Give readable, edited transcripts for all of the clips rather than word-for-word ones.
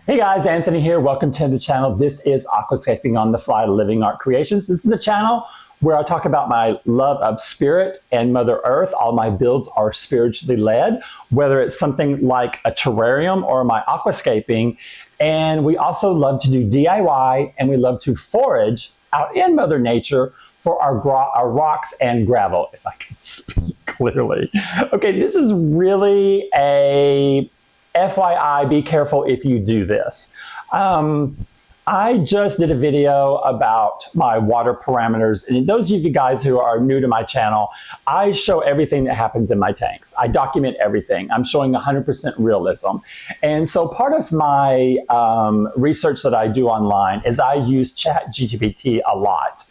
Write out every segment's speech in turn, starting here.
Hey guys, Anthony here. Welcome to the channel. This is Aquascaping on the Fly Living Art Creations. This is the channel where I talk about my love of spirit and Mother Earth. All my builds are spiritually led, whether it's something like a terrarium or my aquascaping. And we also love to do DIY, and we love to forage out in Mother Nature for our rocks and gravel, if I can speak clearly. Okay, this is really a FYI, be careful if you do this. I just did a video about my water parameters, and those of you guys who are new to my channel, I show everything that happens in my tanks. I document everything. I'm showing 100% realism. And so part of my research that I do online is I use ChatGPT a lot.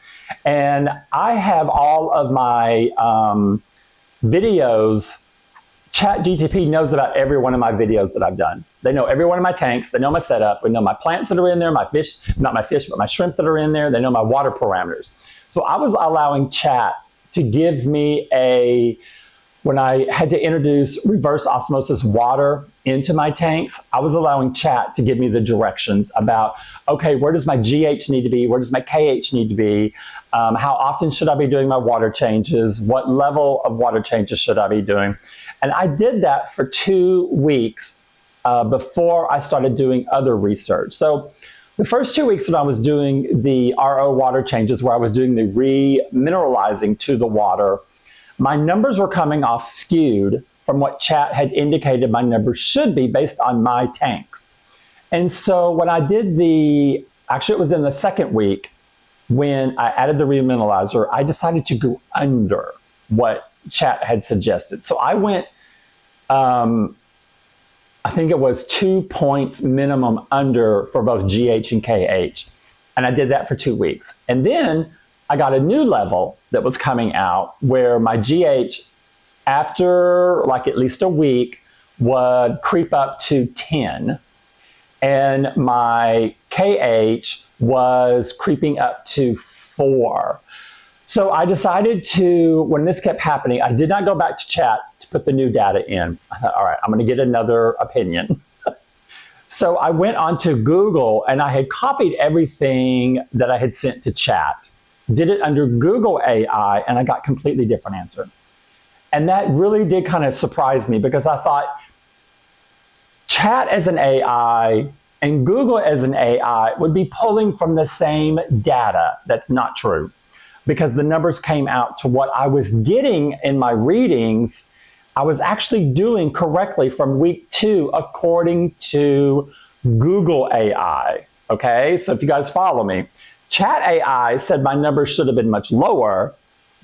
And I have all of my videos. ChatGPT knows about every one of my videos that I've done. They know every one of my tanks. They know my setup. They know my plants that are in there, my fish, not my fish, but my shrimp that are in there. They know my water parameters. So I was allowing Chat to give me when I had to introduce reverse osmosis water into my tanks, I was allowing Chat to give me the directions about, okay, where does my GH need to be? Where does my KH need to be? How often should I be doing my water changes? What level of water changes should I be doing? And I did that for 2 weeks before I started doing other research. So the first 2 weeks that I was doing the RO water changes, where I was doing the remineralizing to the water, my numbers were coming off skewed from what Chat had indicated my numbers should be based on my tanks. And so when I did actually it was in the second week when I added the remineralizer, I decided to go under what Chat had suggested. So I went, I think it was 2 points minimum under for both GH and KH. And I did that for 2 weeks. And then I got a new level that was coming out where my GH, after like at least a week, would creep up to 10. And my KH was creeping up to 4. So I decided to, when this kept happening, I did not go back to Chat to put the new data in. I thought, all right, I'm going to get another opinion. So I went onto Google and I had copied everything that I had sent to Chat, did it under Google AI, and I got completely different answer. And that really did kind of surprise me, because I thought Chat as an AI and Google as an AI would be pulling from the same data. That's not true, because the numbers came out to what I was getting in my readings. I was actually doing correctly from week 2 according to Google AI. Okay, so if you guys follow me, Chat AI said my numbers should have been much lower.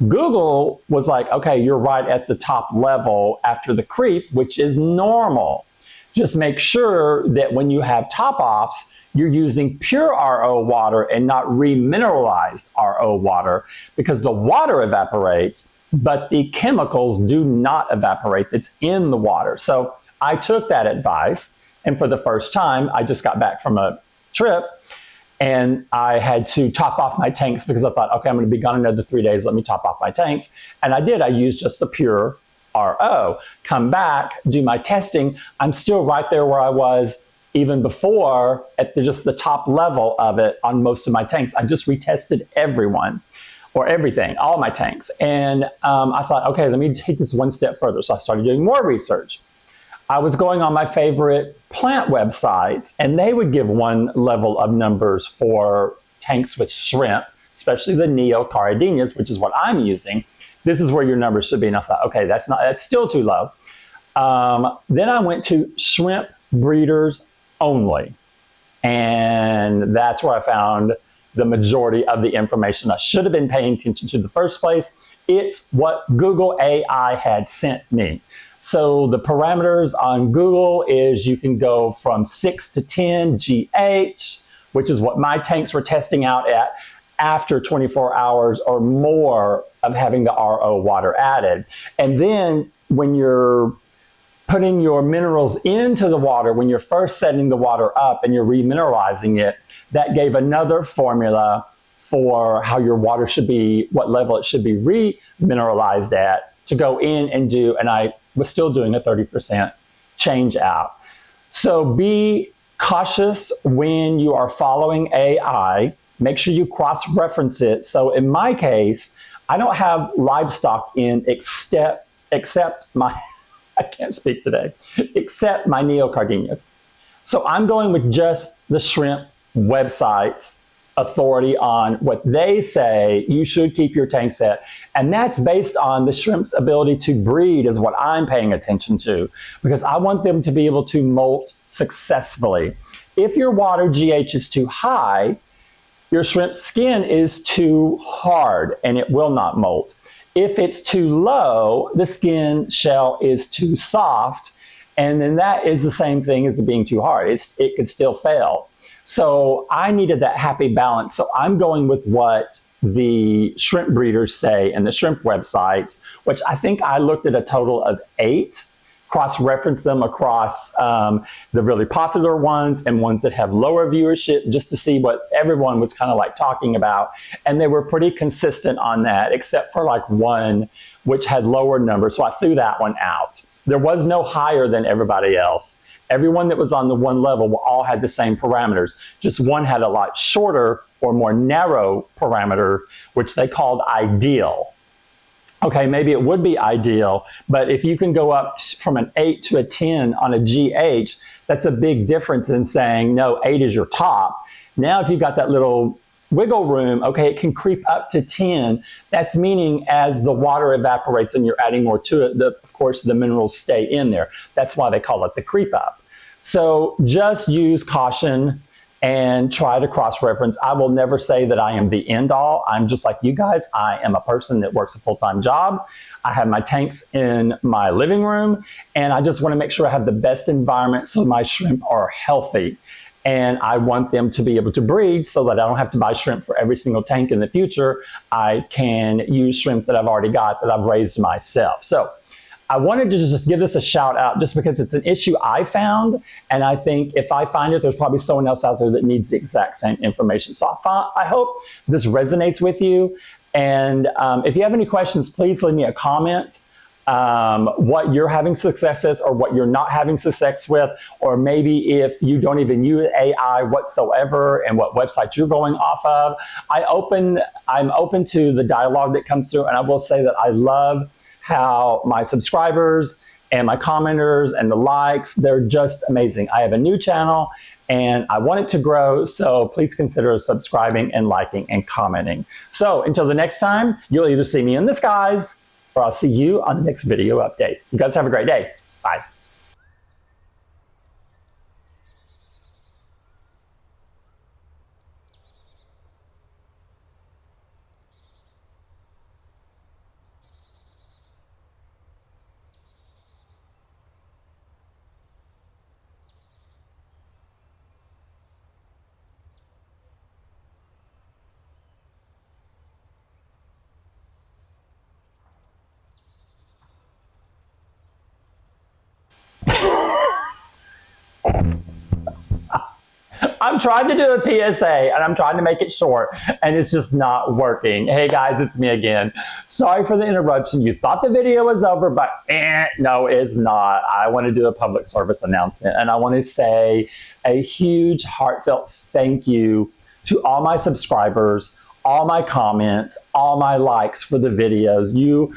Google was like, okay, you're right at the top level after the creep, which is normal. Just make sure that when you have top offs, you're using pure RO water and not remineralized RO water, because the water evaporates, but the chemicals do not evaporate that's in the water. So I took that advice, and for the first time, I just got back from a trip, and I had to top off my tanks because I thought, okay, I'm going to be gone another 3 days. Let me top off my tanks. And I did. I used just the pure RO. Come back, do my testing. I'm still right there where I was even before, at just the top level of it on most of my tanks. I just retested everything, all my tanks. And I thought, okay, let me take this one step further. So I started doing more research. I was going on my favorite plant websites, and they would give one level of numbers for tanks with shrimp, especially the neocaridinias, which is what I'm using. This is where your numbers should be. And I thought, okay, that's still too low. Then I went to shrimp breeders only. And that's where I found the majority of the information I should have been paying attention to in the first place. It's what Google AI had sent me. So the parameters on Google is you can go from 6 to 10 GH, which is what my tanks were testing out at after 24 hours or more of having the RO water added. And then when you're putting your minerals into the water, when you're first setting the water up and you're remineralizing it, that gave another formula for how your water should be, what level it should be remineralized at, to go in and do, and I was still doing a 30% change out. So be cautious when you are following AI. Make sure you cross-reference it. So in my case, I don't have livestock in except my, I can't speak today, except my neocardinas. So I'm going with just the shrimp website's authority on what they say you should keep your tanks at. And that's based on the shrimp's ability to breed is what I'm paying attention to, because I want them to be able to molt successfully. If your water GH is too high, your shrimp skin is too hard and it will not molt. If it's too low, the skin shell is too soft, and then that is the same thing as it being too hard. It could still fail. So I needed that happy balance. So I'm going with what the shrimp breeders say in the shrimp websites, which I think I looked at a total of 8, cross-reference them across the really popular ones and ones that have lower viewership, just to see what everyone was kind of like talking about. And they were pretty consistent on that, except for like one, which had lower numbers. So I threw that one out. There was no higher than everybody else. Everyone that was on the one level all had the same parameters. Just one had a lot shorter or more narrow parameter, which they called ideal. Okay, maybe it would be ideal, but if you can go up from an 8 to a 10 on a GH, that's a big difference in saying, no, 8 is your top. Now, if you've got that little wiggle room, okay, it can creep up to 10. That's meaning as the water evaporates and you're adding more to it, of course, the minerals stay in there. That's why they call it the creep up. So just use caution and try to cross-reference. I will never say that I am the end all. I'm just like you guys. I am a person that works a full-time job. I have my tanks in my living room, and I just want to make sure I have the best environment so my shrimp are healthy. And I want them to be able to breed so that I don't have to buy shrimp for every single tank in the future. I can use shrimp that I've already got that I've raised myself. So I wanted to just give this a shout out just because it's an issue I found, and I think if I find it, there's probably someone else out there that needs the exact same information. So I hope this resonates with you, and if you have any questions, please leave me a comment. What you're having success with or what you're not having success with, or maybe if you don't even use AI whatsoever and what website you're going off of. I'm open to the dialogue that comes through, and I will say that I love how my subscribers and my commenters and the likes, they're just amazing. I have a new channel and I want it to grow, so please consider subscribing and liking and commenting. So until the next time, you'll either see me in the skies or I'll see you on the next video update. You guys have a great day. Bye. I'm trying to do a PSA and I'm trying to make it short and it's just not working. Hey guys, it's me again. Sorry for the interruption. You thought the video was over, but no, it's not. I want to do a public service announcement and I want to say a huge heartfelt thank you to all my subscribers, all my comments, all my likes for the videos. You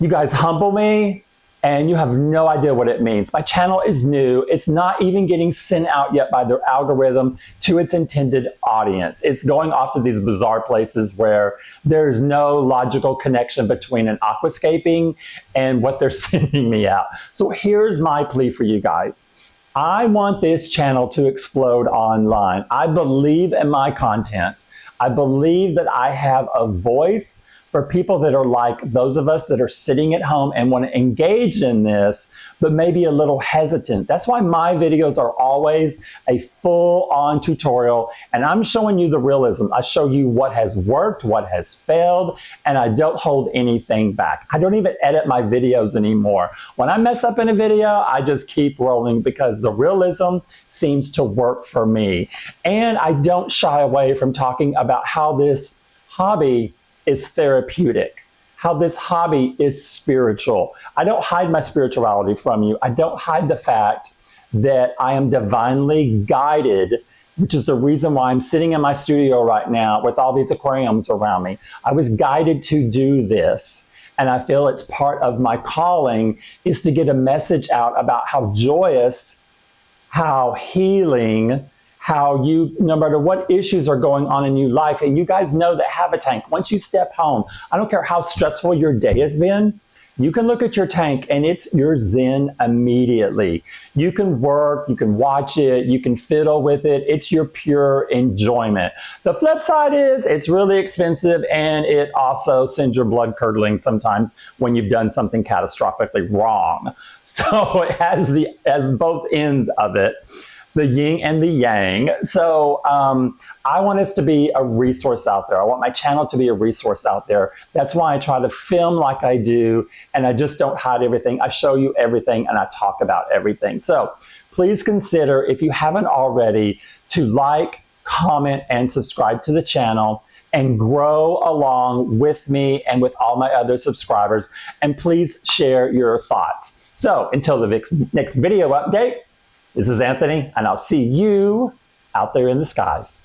guys humble me. And you have no idea what it means. My channel is new. It's not even getting sent out yet by their algorithm to its intended audience. It's going off to these bizarre places where there's no logical connection between an aquascaping and what they're sending me out. So here's my plea for you guys. I want this channel to explode online. I believe in my content. I believe that I have a voice for people that are like those of us that are sitting at home and want to engage in this, but maybe a little hesitant. That's why my videos are always a full-on tutorial, and I'm showing you the realism. I show you what has worked, what has failed, and I don't hold anything back. I don't even edit my videos anymore. When I mess up in a video, I just keep rolling because the realism seems to work for me. And I don't shy away from talking about how this hobby is therapeutic, how this hobby is spiritual. I don't hide my spirituality from you. I don't hide the fact that I am divinely guided, which is the reason why I'm sitting in my studio right now with all these aquariums around me. I was guided to do this. And I feel it's part of my calling is to get a message out about how joyous, how healing, how you, no matter what issues are going on in your life, and you guys know that have a tank, once you step home, I don't care how stressful your day has been, you can look at your tank and it's your zen immediately. You can work, you can watch it, you can fiddle with it. It's your pure enjoyment. The flip side is it's really expensive and it also sends your blood curdling sometimes when you've done something catastrophically wrong. So it has both ends of it, the yin and the yang. So I want us to be a resource out there. I want my channel to be a resource out there. That's why I try to film like I do, and I just don't hide everything. I show you everything and I talk about everything. So please consider, if you haven't already, to like, comment, and subscribe to the channel and grow along with me and with all my other subscribers. And please share your thoughts. So until the next video update, this is Anthony, and I'll see you out there in the skies.